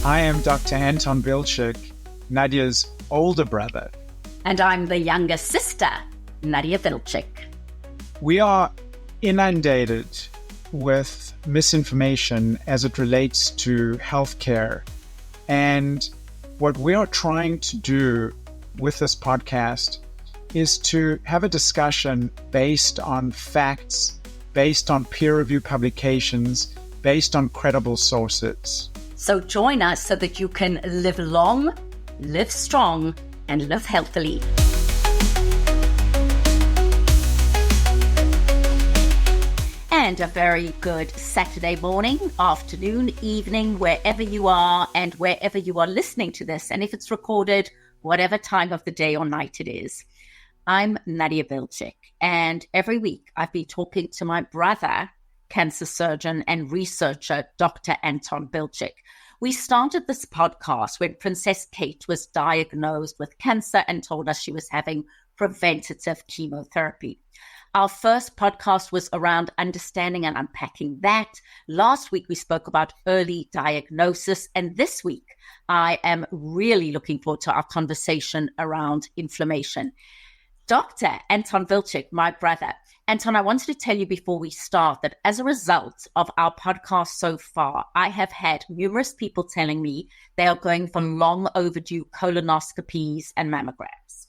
I am Dr. Anton Bilchik, Nadia's older brother. And I'm the younger sister, Nadia Bilchik. We are inundated with misinformation as it relates to healthcare. And what we are trying to do with this podcast is to have a discussion based on facts, based on peer-reviewed publications, based on credible sources. So join us so that you can live long, live strong, and live healthily. And a very good Saturday morning, afternoon, evening, wherever you are and wherever you are listening to this. And if it's recorded, whatever time of the day or night it is. I'm Nadia Bilchik, and every week I've been talking to my brother, cancer surgeon and researcher, Dr. Anton Bilchik. We started this podcast when Princess Kate was diagnosed with cancer and told us she was having preventative chemotherapy. Our first podcast was around understanding and unpacking that. Last week, we spoke about early diagnosis. And this week, I am really looking forward to our conversation around inflammation. Dr. Anton Bilchik, my brother. Anton, I wanted to tell you before we start that as a result of our podcast so far, I have had numerous people telling me they are going for long overdue colonoscopies and mammograms.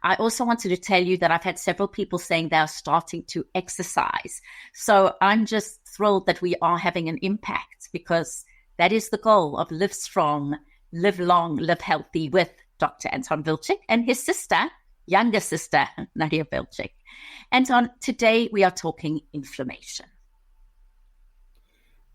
I also wanted to tell you that I've had several people saying they are starting to exercise. So I'm just thrilled that we are having an impact, because that is the goal of Live Strong, Live Long, Live Healthy with Dr. Anton Bilchik and his sister, younger sister, Nadia Bilchik. Anton, today we are talking inflammation.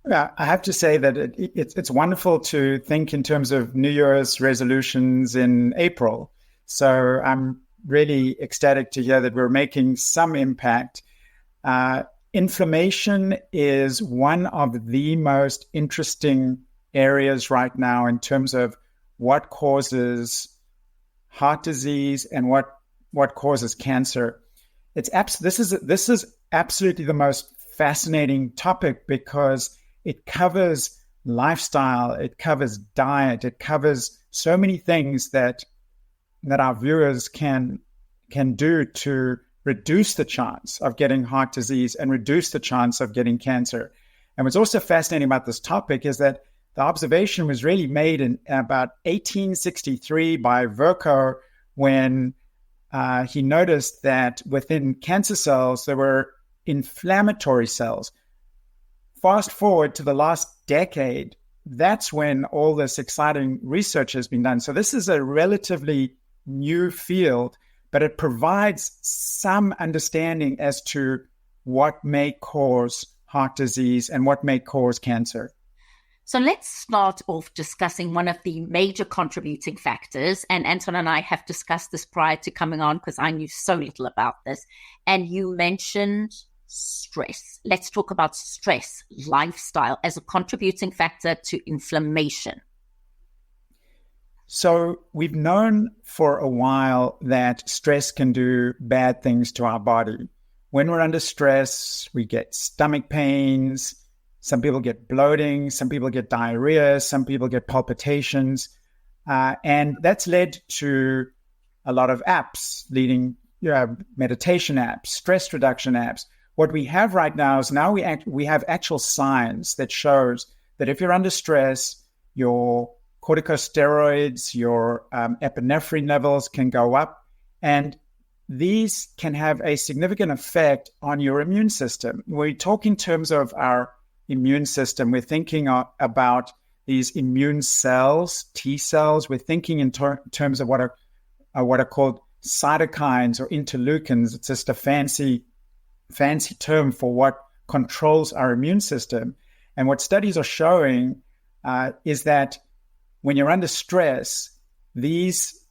Yeah, I have to say that it's wonderful to think in terms of New Year's resolutions in April. So I'm really ecstatic to hear that we're making some impact. Inflammation is one of the most interesting areas right now in terms of what causes heart disease and what causes cancer. This is absolutely the most fascinating topic, because it covers lifestyle, it covers diet, it covers so many things that our viewers can do to reduce the chance of getting heart disease and reduce the chance of getting cancer. And what's also fascinating about this topic is that the observation was really made in about 1863 by Virchow, when he noticed that within cancer cells, there were inflammatory cells. Fast forward to the last decade, that's when all this exciting research has been done. So this is a relatively new field, but it provides some understanding as to what may cause heart disease and what may cause cancer. So let's start off discussing one of the major contributing factors. And Anton and I have discussed this prior to coming on, because I knew so little about this. And you mentioned stress. Let's talk about stress, lifestyle, as a contributing factor to inflammation. So we've known for a while that stress can do bad things to our body. When we're under stress, we get stomach pains. Some people get bloating, some people get diarrhea, some people get palpitations. And that's led to a lot of apps, meditation apps, stress reduction apps. What we have right now is we have actual science that shows that if you're under stress, your corticosteroids, your epinephrine levels can go up. And these can have a significant effect on your immune system. We talk in terms of our immune system. We're thinking about these immune cells, T cells. We're thinking in terms of what are called cytokines or interleukins. It's just a fancy term for what controls our immune system. And what studies are showing is that when you're under stress, these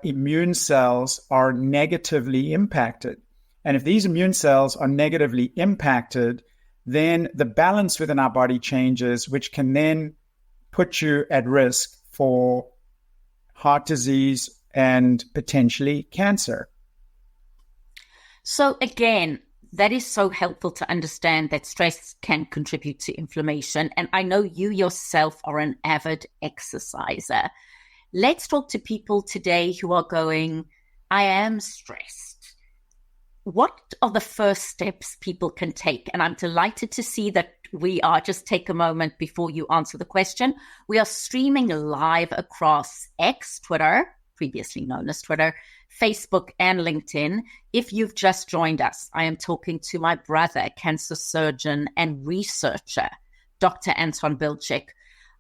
immune cells are negatively impacted. And if these immune cells are negatively impacted, then the balance within our body changes, which can then put you at risk for heart disease and potentially cancer. So again, That is so helpful to understand that stress can contribute to inflammation. And I know you yourself are an avid exerciser. Let's talk to people today who are going, I am stressed. What are the first steps people can take? And I'm delighted to see that just take a moment before you answer the question. We are streaming live across X, Twitter, previously known as Twitter, Facebook, and LinkedIn. If you've just joined us, I am talking to my brother, cancer surgeon and researcher, Dr. Anton Bilchik.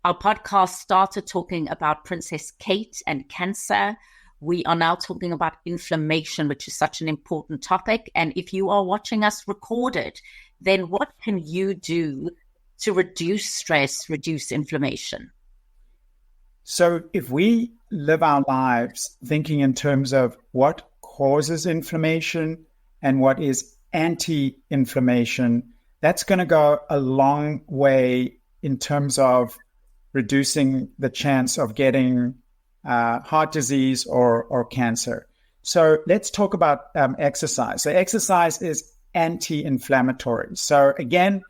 Our podcast started talking about Princess Kate and cancer. We are now talking about inflammation, which is such an important topic. And if you are watching us recorded, then what can you do to reduce stress, reduce inflammation? So if we live our lives thinking in terms of what causes inflammation and what is anti-inflammation, that's going to go a long way in terms of reducing the chance of getting heart disease or cancer. So let's talk about exercise. So exercise is anti-inflammatory. So again,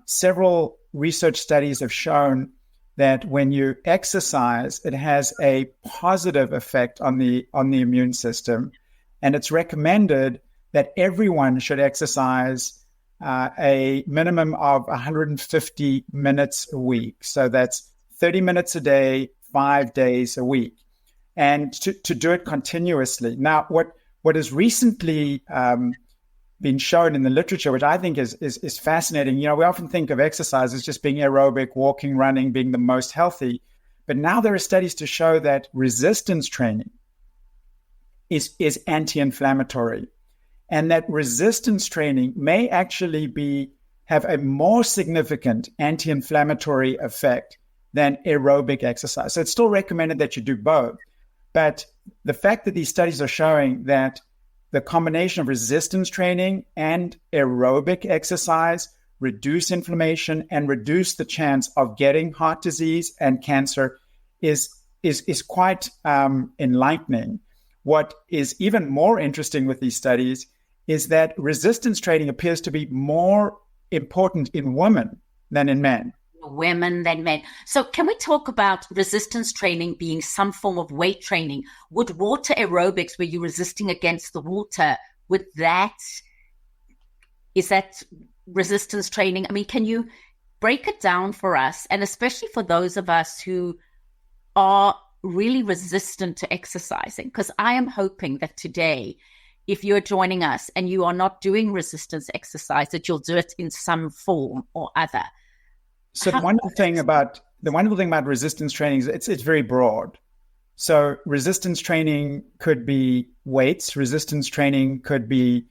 several research studies have shown that when you exercise, it has a positive effect on the immune system. And it's recommended that everyone should exercise a minimum of 150 minutes a week. So that's 30 minutes a day, 5 days a week. And to do it continuously. Now, what has recently been shown in the literature, which I think is fascinating. You know, we often think of exercise as just being aerobic, walking, running, being the most healthy. But now there are studies to show that resistance training is anti-inflammatory, and that resistance training may actually have a more significant anti-inflammatory effect than aerobic exercise. So it's still recommended that you do both. But the fact that these studies are showing that the combination of resistance training and aerobic exercise reduce inflammation and reduce the chance of getting heart disease and cancer is quite enlightening. What is even more interesting with these studies is that resistance training appears to be more important in women than in men. Women than men. So can we talk about resistance training being some form of weight training? Would water aerobics, where you're resisting against the water, is that resistance training? I mean, can you break it down for us? And especially for those of us who are really resistant to exercising, because I am hoping that today, if you're joining us and you are not doing resistance exercise, that you'll do it in some form or other. So the wonderful thing about resistance training is it's very broad. So resistance training could be weights. Resistance training could be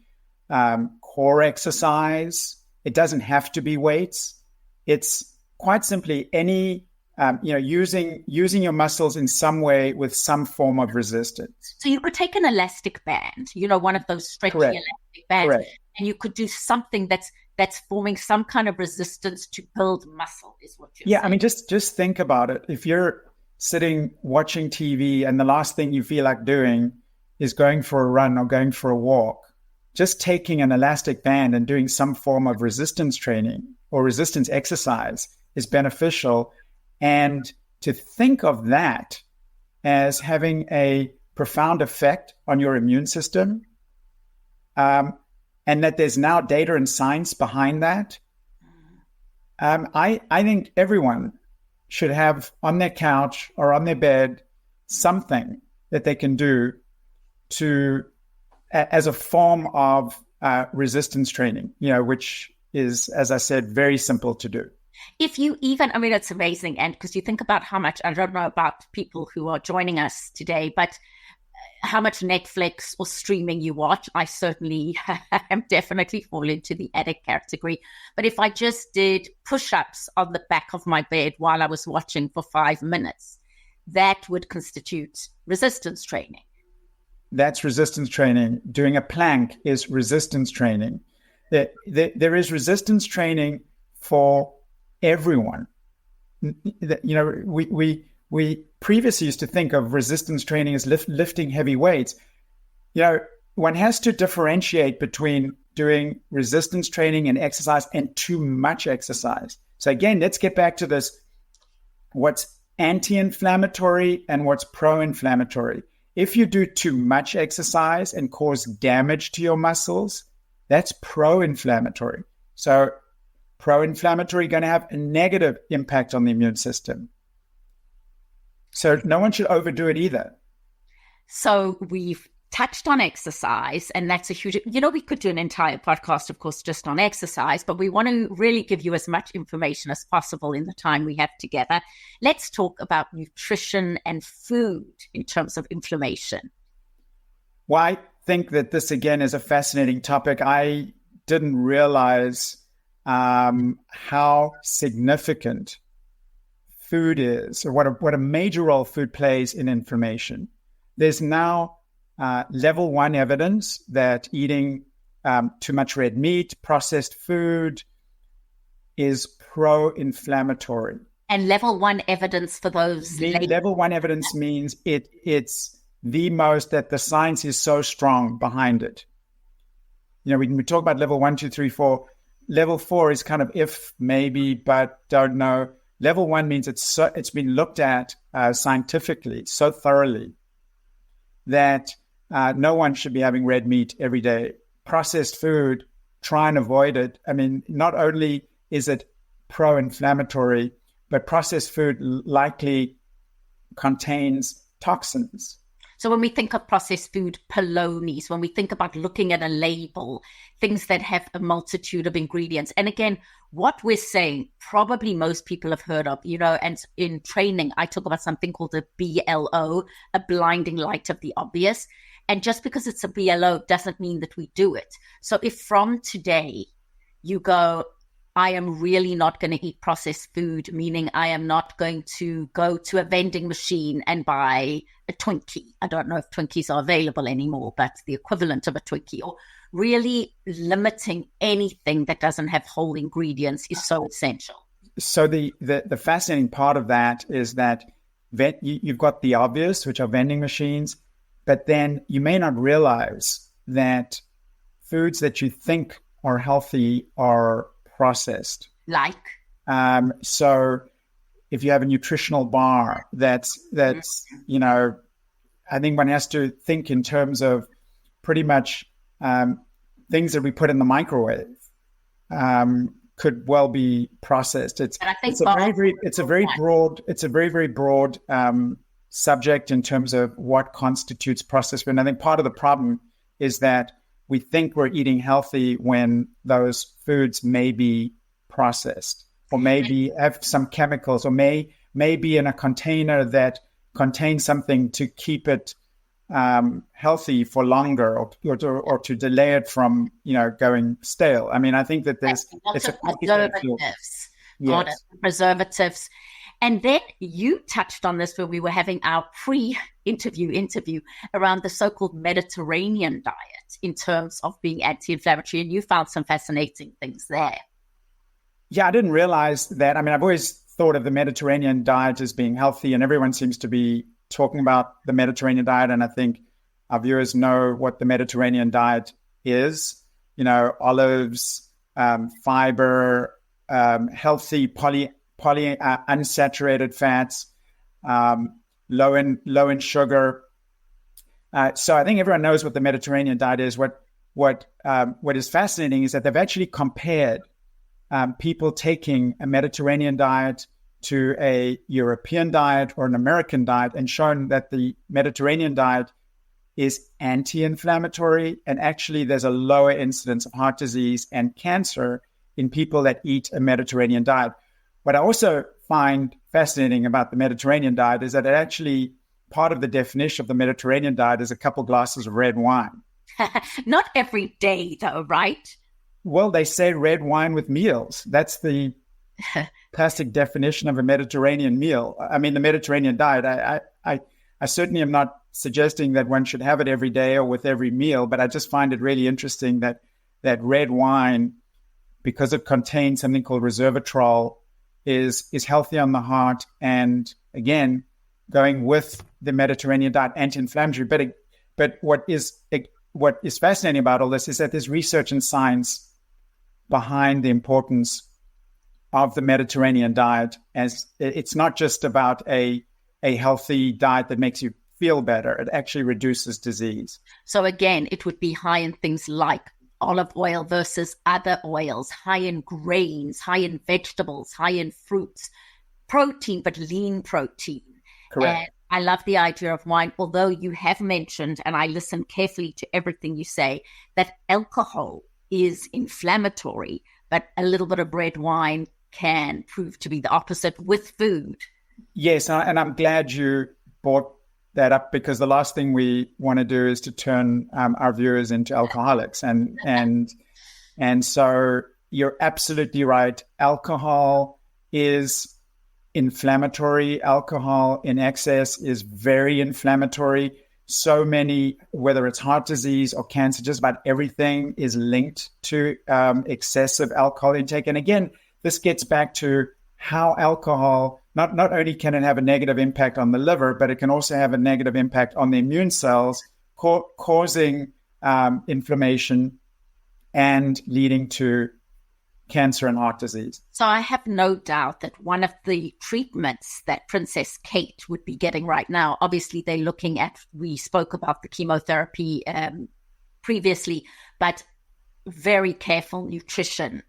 core exercise. It doesn't have to be weights. It's quite simply any using your muscles in some way with some form of resistance. So you could take an elastic band, one of those stretchy elastic bands, correct, and you could do something that's forming some kind of resistance to build muscle, is what you're saying. I mean, just think about it. If you're sitting watching TV and the last thing you feel like doing is going for a run or going for a walk, just taking an elastic band and doing some form of resistance training or resistance exercise is beneficial. And to think of that as having a profound effect on your immune system, and that there's now data and science behind that, I think everyone should have on their couch or on their bed something that they can do as a form of resistance training, which is, as I said, very simple to do. If you even, I mean, it's amazing. And because you think about how much, I don't know about people who are joining us today, but how much Netflix or streaming you watch. I certainly am definitely fall into the addict category. But if I just did push-ups on the back of my bed while I was watching for 5 minutes, that would constitute resistance training. That's resistance training. Doing a plank is resistance training. There is resistance training for everyone. We previously used to think of resistance training as lifting heavy weights. One has to differentiate between doing resistance training and exercise and too much exercise. So again, let's get back to this. What's anti-inflammatory and what's pro-inflammatory? If you do too much exercise and cause damage to your muscles, that's pro-inflammatory. So pro-inflammatory going to have a negative impact on the immune system. So no one should overdo it either. So we've touched on exercise, and that's a huge, we could do an entire podcast, of course, just on exercise, but we want to really give you as much information as possible in the time we have together. Let's talk about nutrition and food in terms of inflammation. Well, I think that this, again, is a fascinating topic. I didn't realize how significant food is, or what a major role food plays in inflammation. There's now level 1 evidence that eating too much red meat, processed food is pro-inflammatory. And level 1 evidence for those? Level 1 evidence means it's the most, that the science is so strong behind it. We talk about level 1, 2, 3, 4. Level 4 is kind of if, maybe, but don't know. Level 1 means it's been looked at scientifically so thoroughly that no one should be having red meat every day. Processed food, try and avoid it. I mean, not only is it pro-inflammatory, but processed food likely contains toxins. So when we think of processed food, polonies, when we think about looking at a label, things that have a multitude of ingredients. And again, what we're saying, probably most people have heard of, and in training, I talk about something called a BLO, a blinding light of the obvious. And just because it's a BLO doesn't mean that we do it. So if from today you go, I am really not going to eat processed food, meaning I am not going to go to a vending machine and buy a Twinkie. I don't know if Twinkies are available anymore, but the equivalent of a Twinkie, or really limiting anything that doesn't have whole ingredients is so essential. So the fascinating part of that is that you've got the obvious, which are vending machines, but then you may not realize that foods that you think are healthy are processed. Like? So if you have a nutritional bar, that's I think one has to think in terms of pretty much things that we put in the microwave could well be processed. It's a very broad subject in terms of what constitutes processed food. And I think part of the problem is that we think we're eating healthy when those foods may be processed, or maybe have some chemicals, or may be in a container that contains something to keep it healthy for longer, or to delay it from going stale. I mean, I think that there's preservatives. And then you touched on this when we were having our pre-interview around the so-called Mediterranean diet in terms of being anti-inflammatory, and you found some fascinating things there. Yeah, I didn't realize that. I mean, I've always thought of the Mediterranean diet as being healthy, and everyone seems to be talking about the Mediterranean diet, and I think our viewers know what the Mediterranean diet is. Olives, fiber, healthy unsaturated fats, low in sugar. So I think everyone knows what the Mediterranean diet is. What is fascinating is that they've actually compared people taking a Mediterranean diet to a European diet or an American diet, and shown that the Mediterranean diet is anti-inflammatory, and actually there's a lower incidence of heart disease and cancer in people that eat a Mediterranean diet. What I also find fascinating about the Mediterranean diet is that it actually, part of the definition of the Mediterranean diet is a couple glasses of red wine. Not every day though, right? Well, they say red wine with meals. That's the classic definition of a Mediterranean meal. I mean, the Mediterranean diet, I certainly am not suggesting that one should have it every day or with every meal, but I just find it really interesting that red wine, because it contains something called resveratrol, is healthy on the heart, and again, going with the Mediterranean diet, anti-inflammatory. But what is what is fascinating about all this is that there's research and science behind the importance of the Mediterranean diet. As it's not just about a healthy diet that makes you feel better. It actually reduces disease. So again, it would be high in things like olive oil versus other oils, high in grains, high in vegetables, high in fruits, protein, but lean protein. Correct. And I love the idea of wine, although you have mentioned, and I listen carefully to everything you say, that alcohol is inflammatory, but a little bit of red wine can prove to be the opposite with food. Yes, and I'm glad you brought that up, because the last thing we want to do is to turn our viewers into alcoholics. And so you're absolutely right. Alcohol is inflammatory. Alcohol in excess is very inflammatory. So many, whether it's heart disease or cancer, just about everything is linked to excessive alcohol intake. And again, this gets back to how alcohol, not only can it have a negative impact on the liver, but it can also have a negative impact on the immune cells, causing inflammation and leading to cancer and heart disease. So I have no doubt that one of the treatments that Princess Kate would be getting right now, obviously they're looking at, we spoke about the chemotherapy previously, but very careful nutrition.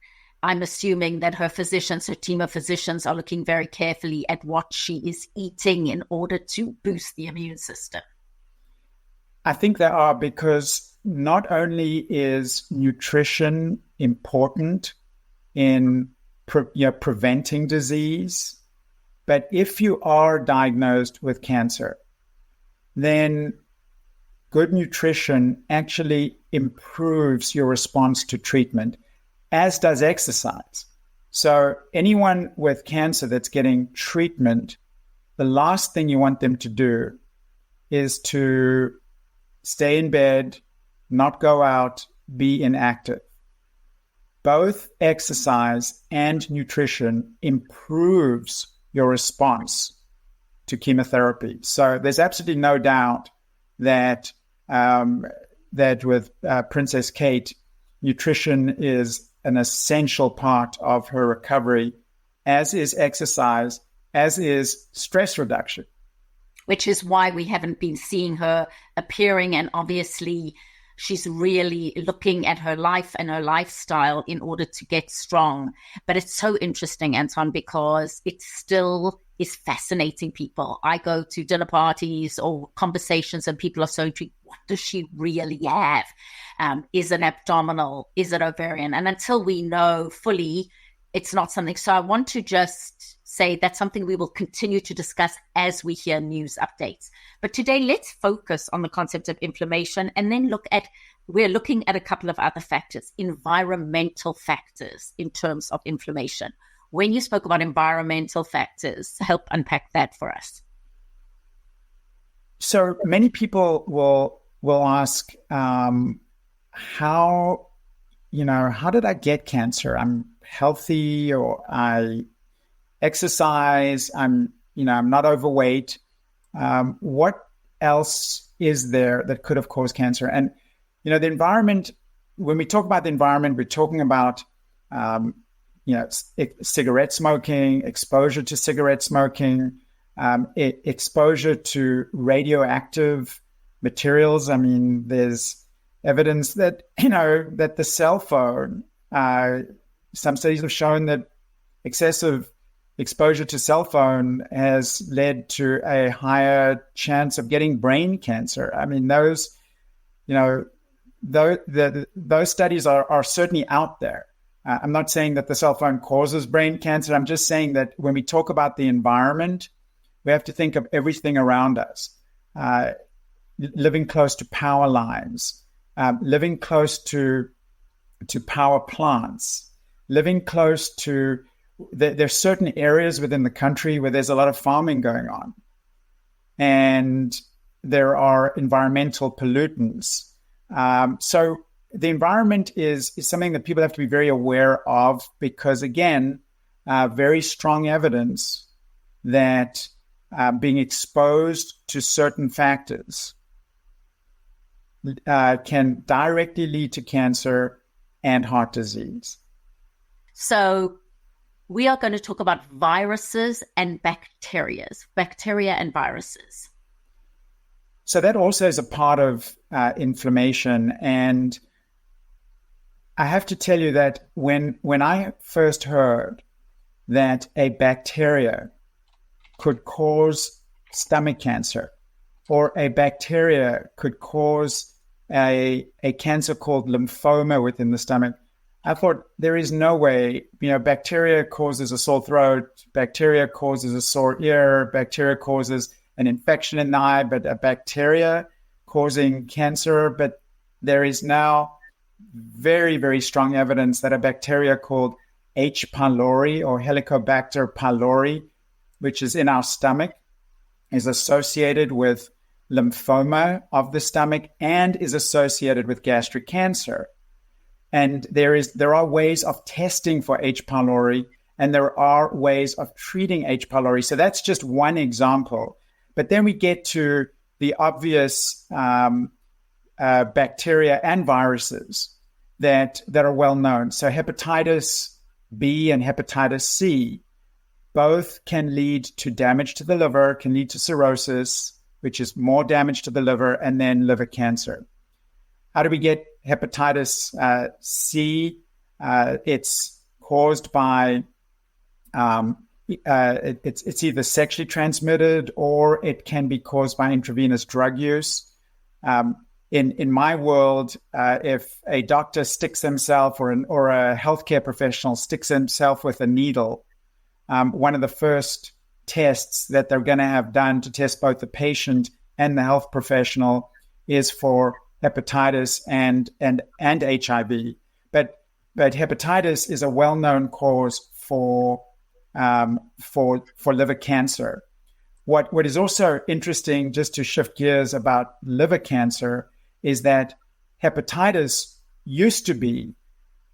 I'm assuming that her physicians, her team of physicians are looking very carefully at what she is eating in order to boost the immune system. I think they are, because not only is nutrition important in preventing disease, but if you are diagnosed with cancer, then good nutrition actually improves your response to treatment, as does exercise. So anyone with cancer that's getting treatment, the last thing you want them to do is to stay in bed, not go out, be inactive. Both exercise and nutrition improves your response to chemotherapy. So there's absolutely no doubt that that with Princess Kate, nutrition is an essential part of her recovery, as is exercise, as is stress reduction. Which is why we haven't been seeing her appearing, and obviously she's really looking at her life and her lifestyle in order to get strong. But it's so interesting, Anton, because it still is fascinating people. I go to dinner parties or conversations and people are so intrigued. What does she really have? Is it abdominal? Is it ovarian? And until we know fully, it's not something. So I want to just say that's something we will continue to discuss as we hear news updates. But today, let's focus on the concept of inflammation, and then we're looking at a couple of other factors, environmental factors in terms of inflammation. When you spoke about environmental factors, help unpack that for us. So many people will ask, how did I get cancer? I'm healthy, or I exercise, I'm not overweight. What else is there that could have caused cancer? And, the environment, when we talk about the environment, we're talking about, cigarette smoking, exposure to cigarette smoking, exposure to radioactive materials. I mean, there's evidence that, that the cell phone, some studies have shown that excessive exposure to cell phone has led to a higher chance of getting brain cancer. I mean, those studies are certainly out there. I'm not saying that the cell phone causes brain cancer. I'm just saying that when we talk about the environment, we have to think of everything around us. Living close to power lines, living close to power plants, living close to, there's certain areas within the country where there's a lot of farming going on. And there are environmental pollutants. So the environment is something that people have to be very aware of, because, again, very strong evidence that being exposed to certain factors can directly lead to cancer and heart disease. So we are going to talk about viruses and bacteria and viruses. So that also is a part of inflammation. And I have to tell you that when I first heard that a bacteria could cause stomach cancer, or a bacteria could cause a cancer called lymphoma within the stomach, I thought, there is no way. Bacteria causes a sore throat, bacteria causes a sore ear, bacteria causes an infection in the eye, but a bacteria causing cancer. But there is now very, very strong evidence that a bacteria called H. pylori or Helicobacter pylori, which is in our stomach, is associated with lymphoma of the stomach and is associated with gastric cancer. And there are ways of testing for H. pylori, and there are ways of treating H. pylori. So that's just one example. But then we get to the obvious bacteria and viruses that are well known. So hepatitis B and hepatitis C both can lead to damage to the liver, can lead to cirrhosis, which is more damage to the liver, and then liver cancer. How do we get hepatitis C? It's caused by, it's either sexually transmitted or it can be caused by intravenous drug use. In my world, if a doctor sticks himself or a healthcare professional sticks himself with a needle, one of the first tests that they're going to have done to test both the patient and the health professional is for hepatitis and HIV. But hepatitis is a well-known cause for liver cancer. What is also interesting, just to shift gears about liver cancer, is that hepatitis used to be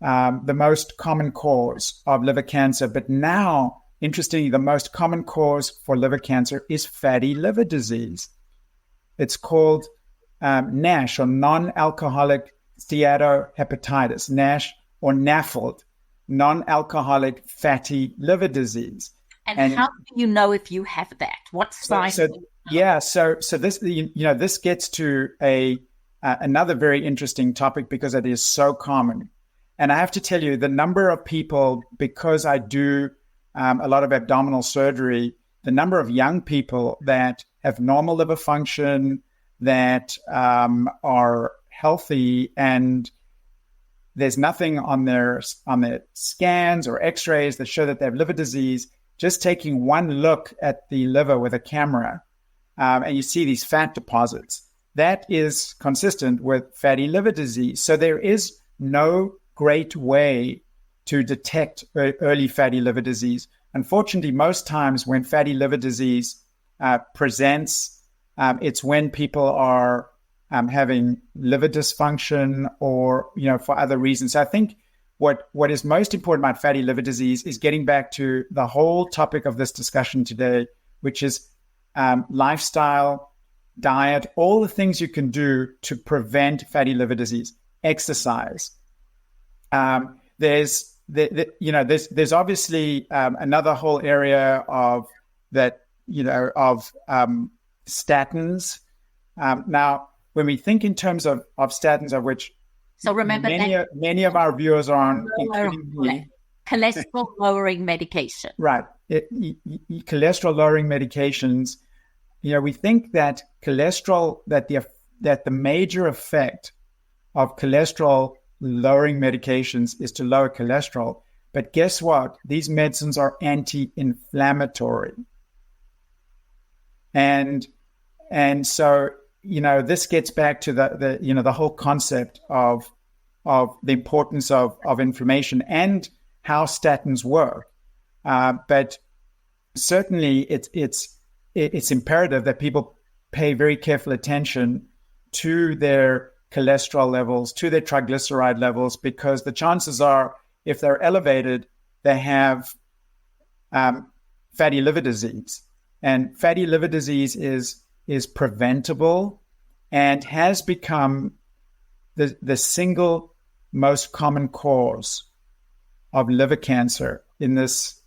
the most common cause of liver cancer, but now, interestingly, the most common cause for liver cancer is fatty liver disease. It's called NASH, or non-alcoholic steatohepatitis, NASH or NAFLD, non-alcoholic fatty liver disease. And how do you know if you have that? What signs? So this this gets to another very interesting topic because it is so common. And I have to tell you, the number of people, because I do a lot of abdominal surgery, the number of young people that have normal liver function, that are healthy, and there's nothing on their scans or x-rays that show that they have liver disease, just taking one look at the liver with a camera, and you see these fat deposits, that is consistent with fatty liver disease. So there is no great way to detect early fatty liver disease. Unfortunately, most times when fatty liver disease presents, it's when people are having liver dysfunction or, for other reasons. So I think what is most important about fatty liver disease is getting back to the whole topic of this discussion today, which is lifestyle, diet, all the things you can do to prevent fatty liver disease. Exercise. There's obviously another whole area of that, of statins. Now, when we think in terms of statins, of which remember many of our viewers are on, including me, cholesterol lowering medication. Right. Cholesterol lowering medications. We think that cholesterol, that the major effect of cholesterol lowering medications is to lower cholesterol. But guess what? These medicines are anti-inflammatory. And so, this gets back to the whole concept of the importance of inflammation and how statins work. But certainly it's imperative that people pay very careful attention to their cholesterol levels, to their triglyceride levels, because the chances are, if they're elevated, they have fatty liver disease. And fatty liver disease is preventable and has become the single most common cause of liver cancer in this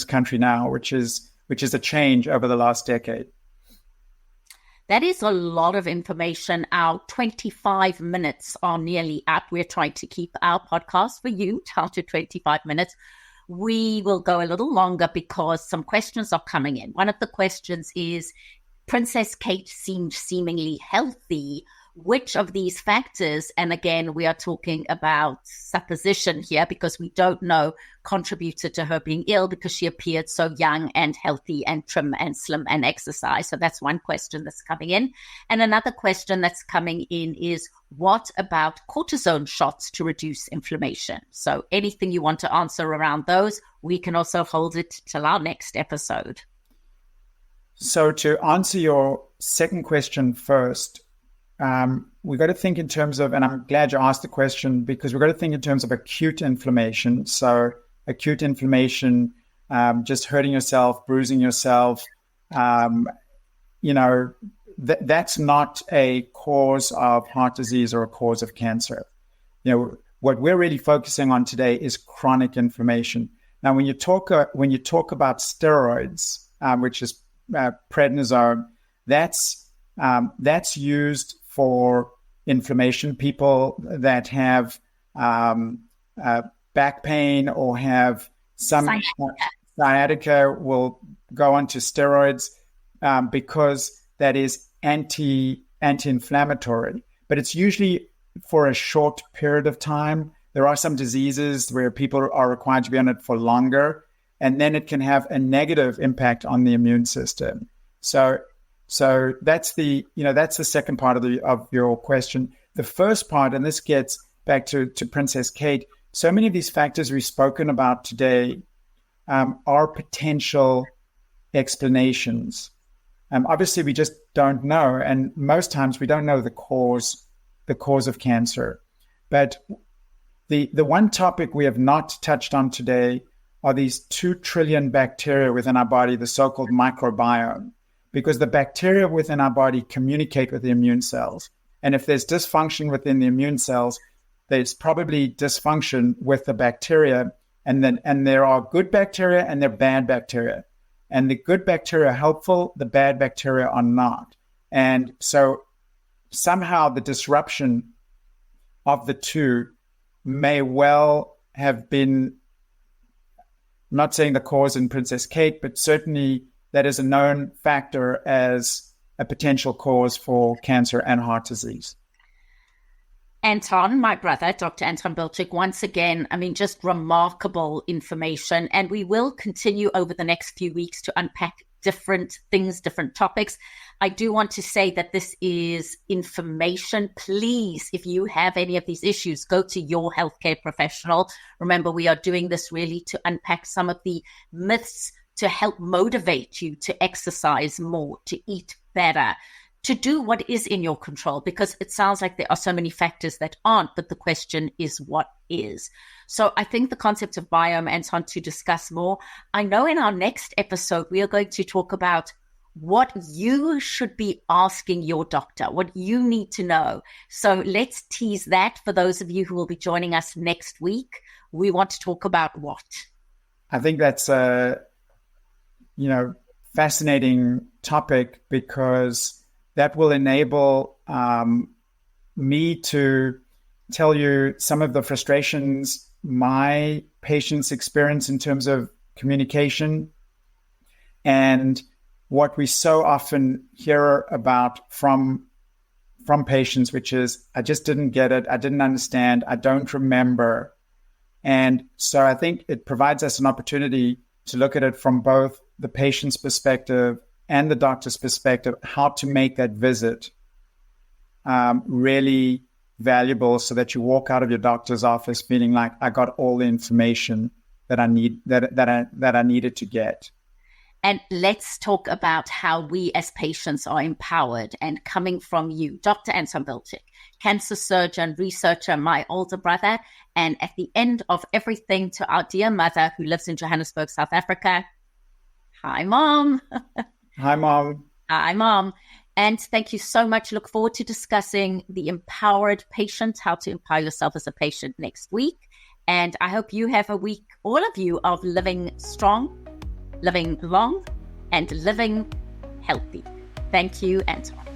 country now, which is a change over the last decade. That is a lot of information. Our 25 minutes are nearly up. We're trying to keep our podcast for you down to 25 minutes. We will go a little longer because some questions are coming in. One of the questions is, Princess Kate seemed seemingly healthy. Which of these factors, and again, we are talking about supposition here because we don't know, contributed to her being ill because she appeared so young and healthy and trim and slim and exercise. So that's one question that's coming in. And another question that's coming in is, what about cortisone shots to reduce inflammation? So anything you want to answer around those, we can also hold it till our next episode. So to answer your second question first, we've got to think in terms of, and I'm glad you asked the question, because we've got to think in terms of acute inflammation. So acute inflammation, just hurting yourself, bruising yourself, that's not a cause of heart disease or a cause of cancer. What we're really focusing on today is chronic inflammation. Now, when you talk about steroids, which is prednisone, that's used for inflammation. People that have back pain or have some sciatica will go onto steroids because that is anti-inflammatory. But it's usually for a short period of time. There are some diseases where people are required to be on it for longer, and then it can have a negative impact on the immune system. So that's the second part of your question. The first part, and this gets back to Princess Kate, so many of these factors we've spoken about today are potential explanations. Obviously, we just don't know, and most times we don't know the cause of cancer. But the one topic we have not touched on today are these 2 trillion bacteria within our body, the so-called microbiome. Because the bacteria within our body communicate with the immune cells. And if there's dysfunction within the immune cells, there's probably dysfunction with the bacteria. And there are good bacteria and there are bad bacteria. And the good bacteria are helpful, the bad bacteria are not. And so somehow the disruption of the two may well have been, I'm not saying the cause in Princess Kate, but certainly that is a known factor as a potential cause for cancer and heart disease. Anton, my brother, Dr. Anton Bilchik, once again, just remarkable information. And we will continue over the next few weeks to unpack different things, different topics. I do want to say that this is information. Please, if you have any of these issues, go to your healthcare professional. Remember, we are doing this really to unpack some of the myths, to help motivate you to exercise more, to eat better, to do what is in your control, because it sounds like there are so many factors that aren't, but the question is what is. So I think the concept of biome, Anton, to discuss more. I know in our next episode, we are going to talk about what you should be asking your doctor, what you need to know. So let's tease that for those of you who will be joining us next week. We want to talk about what? I think that's fascinating topic, because that will enable me to tell you some of the frustrations my patients experience in terms of communication, and what we so often hear about from patients, which is, I just didn't get it, I didn't understand, I don't remember. And so I think it provides us an opportunity to look at it from both the patient's perspective and the doctor's perspective, how to make that visit really valuable, so that you walk out of your doctor's office feeling like, I got all the information that I needed to get. And let's talk about how we as patients are empowered. And coming from you, Dr. Anton Bilchik, cancer surgeon, researcher, my older brother, and at the end of everything, to our dear mother who lives in Johannesburg, South Africa. Hi, Mom. Hi, Mom. Hi, Mom. And thank you so much. Look forward to discussing the empowered patient, how to empower yourself as a patient next week. And I hope you have a week, all of you, of living strong, living long, and living healthy. Thank you, Anton.